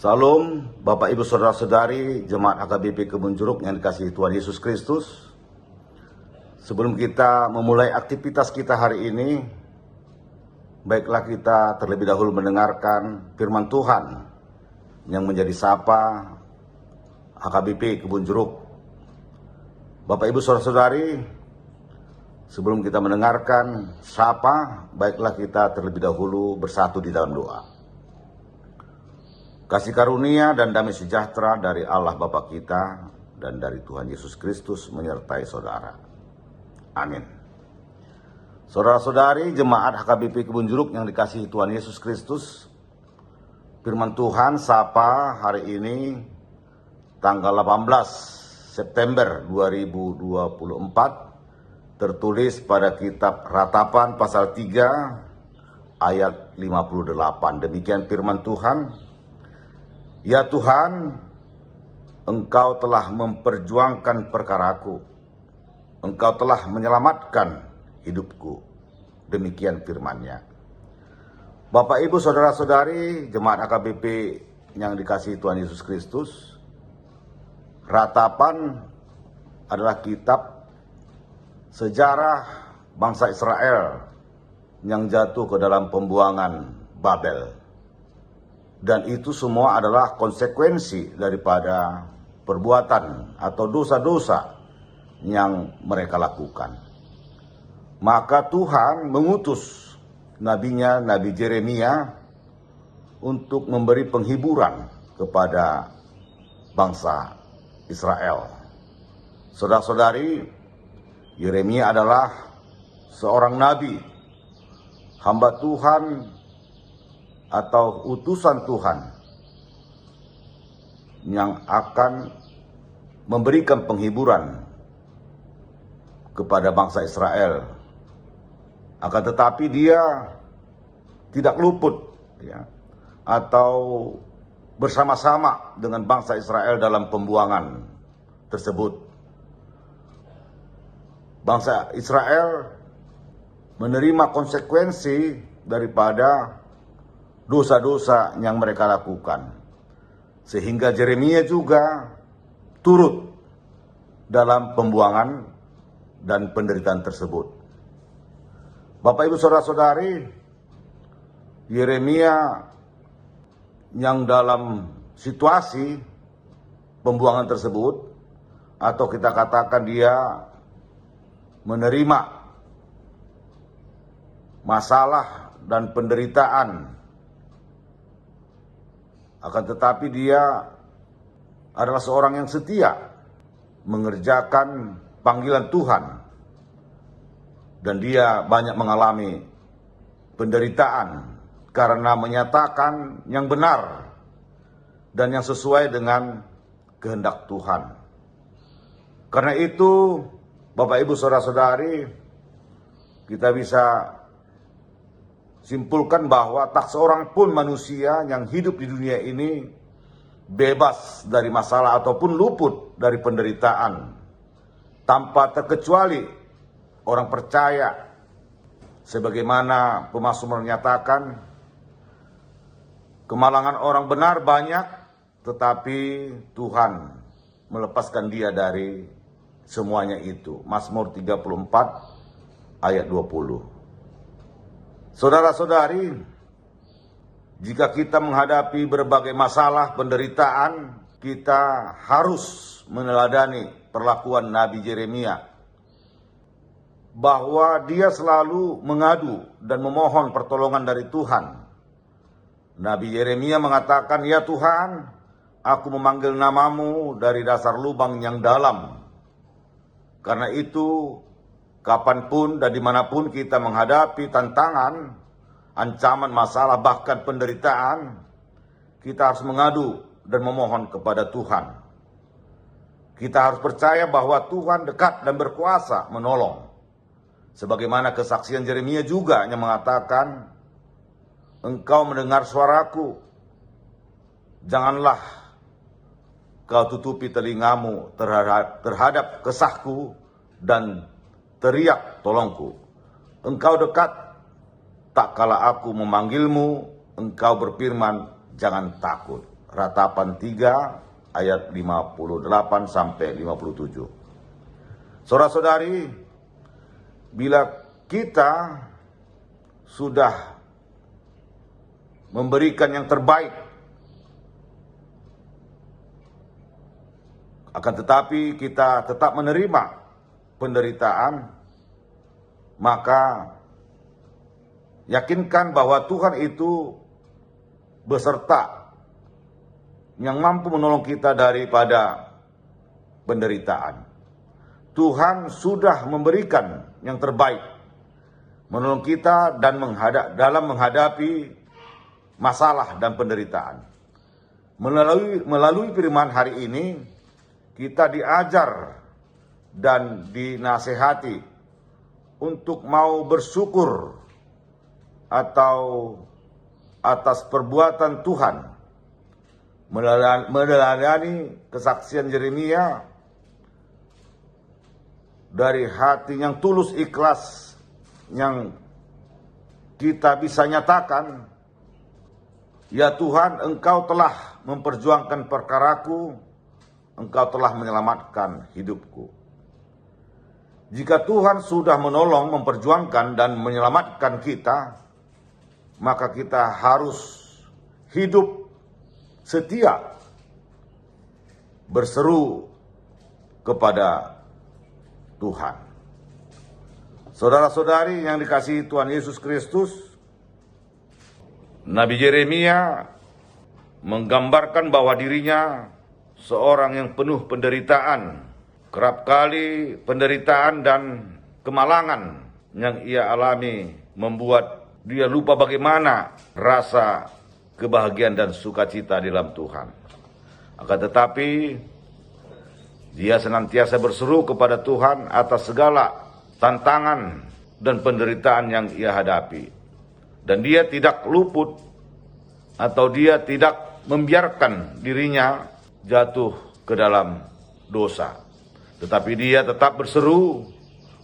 Salam Bapak Ibu Saudara-saudari Jemaat HKBP Kebun Jeruk yang dikasihi Tuhan Yesus Kristus. Sebelum kita memulai aktivitas kita hari ini, baiklah kita terlebih dahulu mendengarkan firman Tuhan yang menjadi sapa HKBP Kebun Jeruk. Bapak Ibu Saudara-saudari, sebelum kita mendengarkan sapa, baiklah kita terlebih dahulu bersatu di dalam doa. Kasih karunia dan damai sejahtera dari Allah Bapa kita dan dari Tuhan Yesus Kristus menyertai saudara. Amin. Saudara-saudari Jemaat HKBP Kebun Jeruk yang dikasihi Tuhan Yesus Kristus, firman Tuhan sapa hari ini tanggal 18 September 2024 tertulis pada kitab Ratapan pasal 3 ayat 58. Demikian firman Tuhan. Ya Tuhan, Engkau telah memperjuangkan perkaraku, Engkau telah menyelamatkan hidupku. Demikian firman-Nya. Bapak Ibu Saudara-saudari Jemaat HKBP yang dikasihi Tuhan Yesus Kristus, Ratapan adalah kitab sejarah bangsa Israel yang jatuh ke dalam pembuangan Babel. Dan itu semua adalah konsekuensi daripada perbuatan atau dosa-dosa yang mereka lakukan. Maka Tuhan mengutus nabinya, Nabi Yeremia, untuk memberi penghiburan kepada bangsa Israel. Saudara-saudari, Yeremia adalah seorang nabi, hamba Tuhan atau utusan Tuhan yang akan memberikan penghiburan kepada bangsa Israel. Akan tetapi dia tidak luput atau bersama-sama dengan bangsa Israel dalam pembuangan tersebut. Bangsa Israel menerima konsekuensi daripada dosa-dosa yang mereka lakukan. Sehingga Yeremia juga turut dalam pembuangan dan penderitaan tersebut. Bapak Ibu Saudara-saudari, Yeremia yang dalam situasi pembuangan tersebut, atau kita katakan dia menerima masalah dan penderitaan, akan tetapi dia adalah seorang yang setia mengerjakan panggilan Tuhan. Dan dia banyak mengalami penderitaan karena menyatakan yang benar dan yang sesuai dengan kehendak Tuhan. Karena itu, Bapak Ibu Saudara-saudari, kita bisa simpulkan bahwa tak seorang pun manusia yang hidup di dunia ini bebas dari masalah ataupun luput dari penderitaan, tanpa terkecuali orang percaya. Sebagaimana pemazmur menyatakan, kemalangan orang benar banyak, tetapi Tuhan melepaskan dia dari semuanya itu. Mazmur 34 ayat 20. Saudara-saudari, jika kita menghadapi berbagai masalah, penderitaan, kita harus meneladani perlakuan Nabi Yeremia, bahwa dia selalu mengadu dan memohon pertolongan dari Tuhan. Nabi Yeremia mengatakan, "Ya Tuhan, aku memanggil namamu dari dasar lubang yang dalam." Karena itu, kapanpun dan dimanapun kita menghadapi tantangan, ancaman, masalah, bahkan penderitaan, kita harus mengadu dan memohon kepada Tuhan. Kita harus percaya bahwa Tuhan dekat dan berkuasa menolong. Sebagaimana kesaksian Yeremia juga yang mengatakan, "Engkau mendengar suaraku, janganlah kau tutupi telingamu terhadap kesahku dan teriak tolongku. Engkau dekat, tak kala aku memanggilmu, engkau berfirman, jangan takut." Ratapan 3 ayat 58 sampai 57. Saudara-saudari, bila kita sudah memberikan yang terbaik, akan tetapi kita tetap menerima penderitaan, maka yakinkan bahwa Tuhan itu beserta yang mampu menolong kita daripada penderitaan. Tuhan sudah memberikan yang terbaik, menolong kita dan dalam menghadapi masalah dan penderitaan. Melalui firman hari ini, kita diajar dan dinasehati untuk mau bersyukur atau atas perbuatan Tuhan, meneladani kesaksian Yeremia dari hati yang tulus ikhlas, yang kita bisa nyatakan, ya Tuhan, Engkau telah memperjuangkan perkaraku, Engkau telah menyelamatkan hidupku. Jika Tuhan sudah menolong, memperjuangkan, dan menyelamatkan kita, maka kita harus hidup setia, berseru kepada Tuhan. Saudara-saudari yang dikasihi Tuhan Yesus Kristus, Nabi Yeremia menggambarkan bahwa dirinya seorang yang penuh penderitaan. Kerap kali penderitaan dan kemalangan yang ia alami membuat dia lupa bagaimana rasa kebahagiaan dan sukacita di dalam Tuhan. Akan tetapi dia senantiasa berseru kepada Tuhan atas segala tantangan dan penderitaan yang ia hadapi. Dan dia tidak luput atau dia tidak membiarkan dirinya jatuh ke dalam dosa. Tetapi dia tetap berseru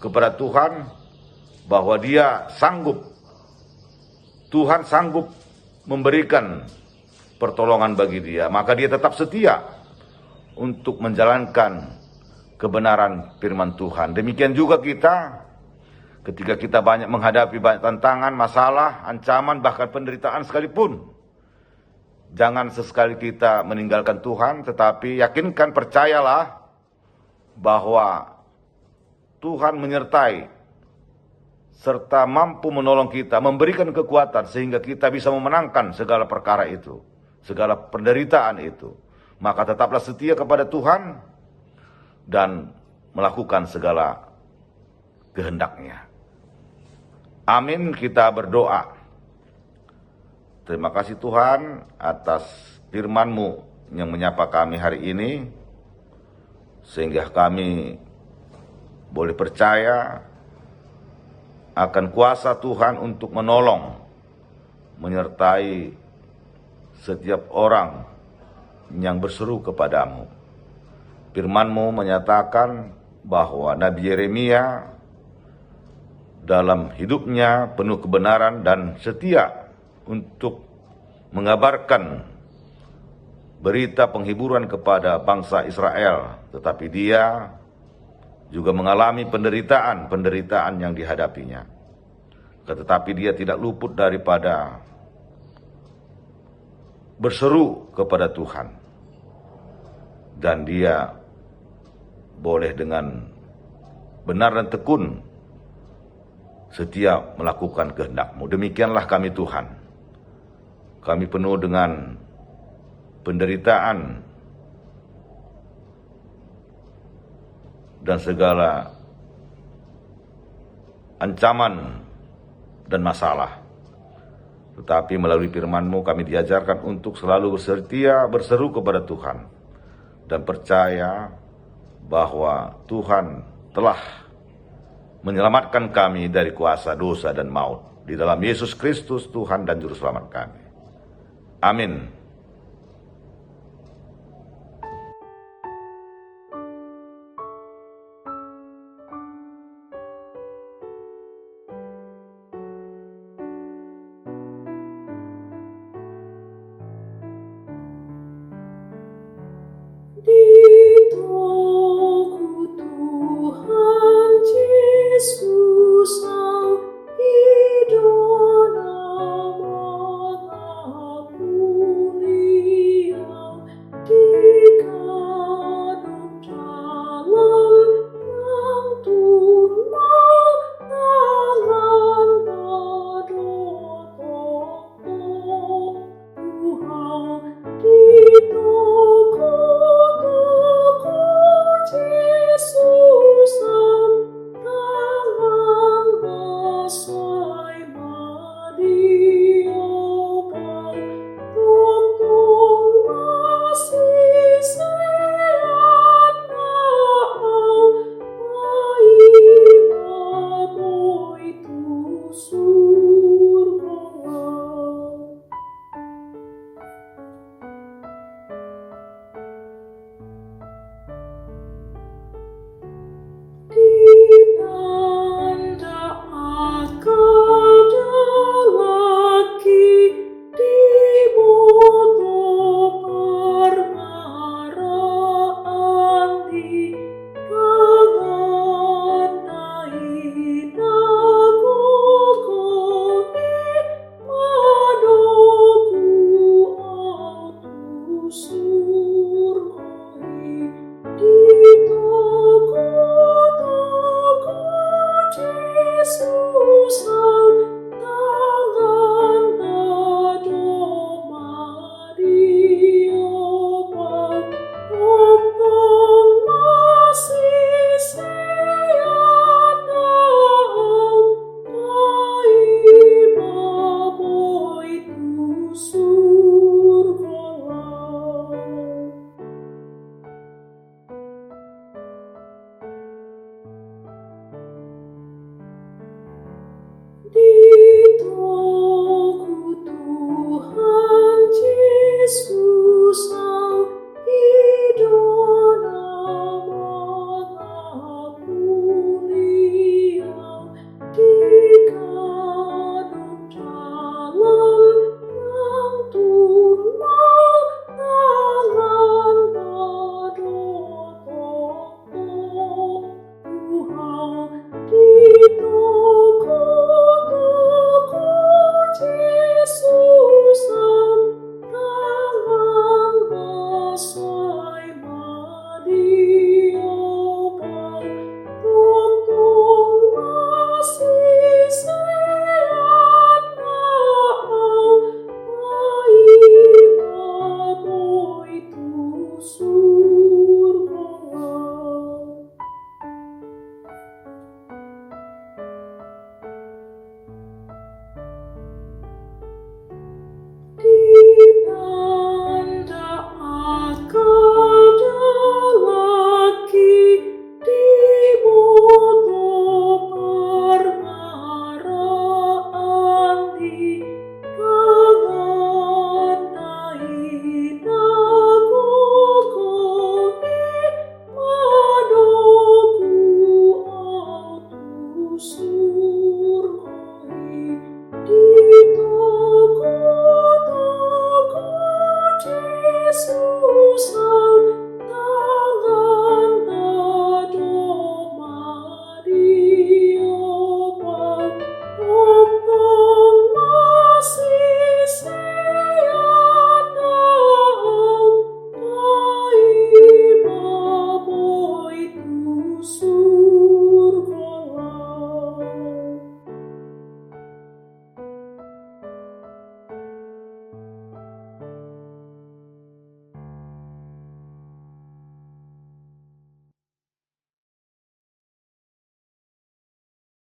kepada Tuhan bahwa dia sanggup, Tuhan sanggup memberikan pertolongan bagi dia. Maka dia tetap setia untuk menjalankan kebenaran firman Tuhan. Demikian juga kita, ketika kita banyak menghadapi banyak tantangan, masalah, ancaman, bahkan penderitaan sekalipun, jangan sesekali kita meninggalkan Tuhan, tetapi yakinkan, percayalah bahwa Tuhan menyertai serta mampu menolong kita, memberikan kekuatan sehingga kita bisa memenangkan segala perkara itu, segala penderitaan itu. Maka tetaplah setia kepada Tuhan dan melakukan segala kehendak-Nya. Amin, kita berdoa. Terima kasih Tuhan atas firman-Mu yang menyapa kami hari ini, sehingga kami boleh percaya akan kuasa Tuhan untuk menolong, menyertai setiap orang yang berseru kepadamu. Firman-Mu menyatakan bahwa Nabi Yeremia dalam hidupnya penuh kebenaran dan setia untuk mengabarkan berita penghiburan kepada bangsa Israel, tetapi dia juga mengalami penderitaan yang dihadapinya. Tetapi dia tidak luput daripada berseru kepada Tuhan, dan dia boleh dengan benar dan tekun setia melakukan kehendak-Mu. Demikianlah kami Tuhan. Kami penuh dengan penderitaan dan segala ancaman dan masalah. Tetapi melalui firman-Mu kami diajarkan untuk selalu bersetia, berseru kepada Tuhan, dan percaya bahwa Tuhan telah menyelamatkan kami dari kuasa dosa dan maut. Di dalam Yesus Kristus Tuhan dan Juru Selamat kami. Amin. puso